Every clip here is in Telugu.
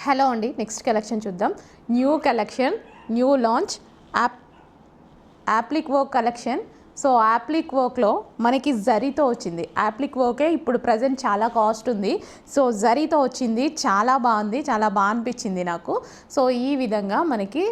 హలో అండి, నెక్స్ట్ కలెక్షన్ చూద్దాం. New collection, new launch appliqué work collection. So appliqué వర్క్లో మనకి జరీతో వచ్చింది. యాప్లిక్ వర్కే ఇప్పుడు ప్రజెంట్ చాలా కాస్ట్ ఉంది. సో జరీతో వచ్చింది, చాలా బాగుంది, చాలా బాగా అనిపించింది నాకు. సో ఈ విధంగా మనకి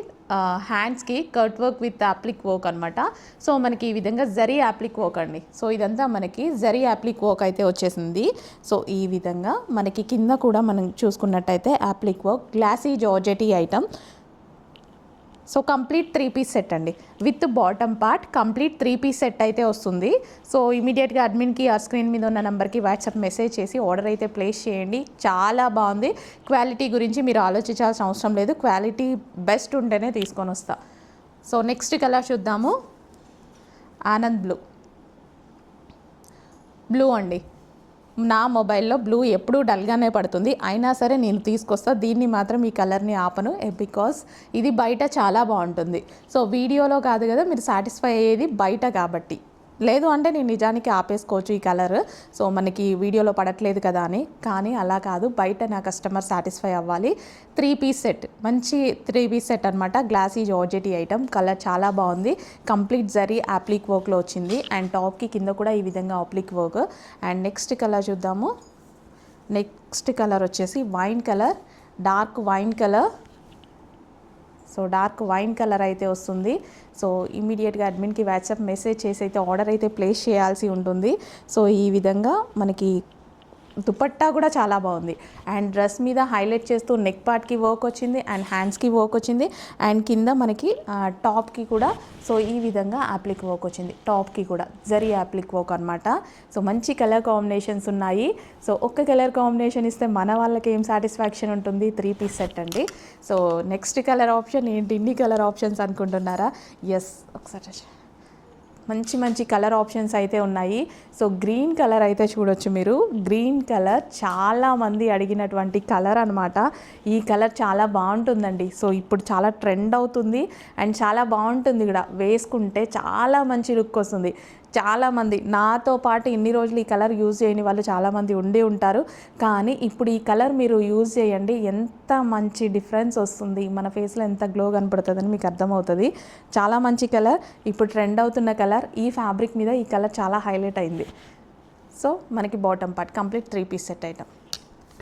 హ్యాండ్స్కి cut work with appliqué work అనమాట. సో మనకి ఈ విధంగా జరీ యాప్లిక్ వర్క్ అండి. సో ఇదంతా మనకి జరీ యాప్లిక్ వర్క్ అయితే వచ్చేసింది. సో ఈ విధంగా మనకి కింద కూడా మనం చూసుకున్నట్టయితే applique work glossy georgette item. So complete 3 piece set అండి, with bottom part complete 3 piece set అయితే వస్తుంది. సో ఇమీడియట్గా అడ్మిన్కి ఆ స్క్రీన్ మీద ఉన్న నెంబర్కి వాట్సాప్ మెసేజ్ చేసి ఆర్డర్ అయితే ప్లేస్ చేయండి. చాలా బాగుంది. క్వాలిటీ గురించి మీరు ఆలోచించాల్సిన అవసరం లేదు, క్వాలిటీ బెస్ట్ ఉంటేనే తీసుకొని వస్తా. సో నెక్స్ట్ కలర్ చూద్దాము. ఆనంద్ బ్లూ అండి. నా మొబైల్లో బ్లూ ఎప్పుడూ డల్గానే పడుతుంది, అయినా సరే నేను తీసుకొస్తా. దీన్ని మాత్రం ఈ కలర్ని ఆపను, బికాస్ ఇది బయట చాలా బాగుంటుంది. సో వీడియోలో కాదు కదా మీరు సాటిస్ఫై అయ్యేది బయట కాబట్టి. లేదు అంటే నేను నిజానికి ఆపేసుకోవచ్చు ఈ కలర్, సో మనకి వీడియోలో పడట్లేదు కదా అని. కానీ అలా కాదు, బయట నా కస్టమర్ సాటిస్ఫై అవ్వాలి. 3 పీస్ సెట్, మంచి 3 పీస్ సెట్ అనమాట. Glossy georgette item. కలర్ చాలా బాగుంది. కంప్లీట్ జరీ యాప్లిక్ వర్క్లో వచ్చింది. అండ్ టాప్కి కింద కూడా ఈ విధంగా appliqué work. And next colour చూద్దాము. నెక్స్ట్ కలర్ వచ్చేసి wine colour, dark wine colour. So dark wine colour అయితే వస్తుంది. సో ఇమీడియట్గా అడ్మిన్కి వాట్సాప్ మెసేజ్ చేసి అయితే ఆర్డర్ అయితే ప్లేస్ చేయాల్సి ఉంటుంది. సో ఈ విధంగా మనకి దుపట్టా కూడా చాలా బాగుంది. అండ్ డ్రెస్ మీద హైలైట్ చేస్తూ నెక్ పార్ట్కి వర్క్ వచ్చింది, అండ్ హ్యాండ్స్కి వర్క్ వచ్చింది, అండ్ కింద మనకి టాప్కి కూడా సో ఈ విధంగా యాప్లిక్ వర్క్ వచ్చింది. టాప్కి కూడా జరీ యాప్లిక్ వర్క్ అనమాట. సో మంచి కలర్ కాంబినేషన్స్ ఉన్నాయి. సో ఒక్క కలర్ కాంబినేషన్ ఇస్తే మన వాళ్ళకి ఏం సాటిస్ఫాక్షన్ ఉంటుంది. 3 పీస్ సెట్ అండి. సో నెక్స్ట్ కలర్ ఆప్షన్ ఏంటి, ఇన్ని కలర్ ఆప్షన్స్ అనుకుంటున్నారా? ఎస్, ఒకసారి మంచి మంచి కలర్ ఆప్షన్స్ అయితే ఉన్నాయి. సో గ్రీన్ కలర్ అయితే చూడొచ్చు మీరు. గ్రీన్ కలర్ చాలామంది అడిగినటువంటి కలర్ అనమాట. ఈ కలర్ చాలా బాగుంటుందండి. సో ఇప్పుడు చాలా ట్రెండ్ అవుతుంది అండ్ చాలా బాగుంటుంది కూడా. వేసుకుంటే చాలా మంచి లుక్ వస్తుంది. చాలామంది నాతో పాటు ఇన్ని రోజులు ఈ కలర్ యూజ్ చేయని వాళ్ళు చాలామంది ఉండి ఉంటారు. కానీ ఇప్పుడు ఈ కలర్ మీరు యూజ్ చేయండి, ఎంత మంచి డిఫరెన్స్ వస్తుంది, మన ఫేస్లో ఎంత గ్లో కనపడుతుందని మీకు అర్థమవుతుంది. చాలా మంచి కలర్, ఇప్పుడు ట్రెండ్ అవుతున్న కలర్. ఈ ఫ్యాబ్రిక్ మీద ఈ కలర్ చాలా హైలైట్ అయింది. సో మనకి bottom part complete 3 piece set item.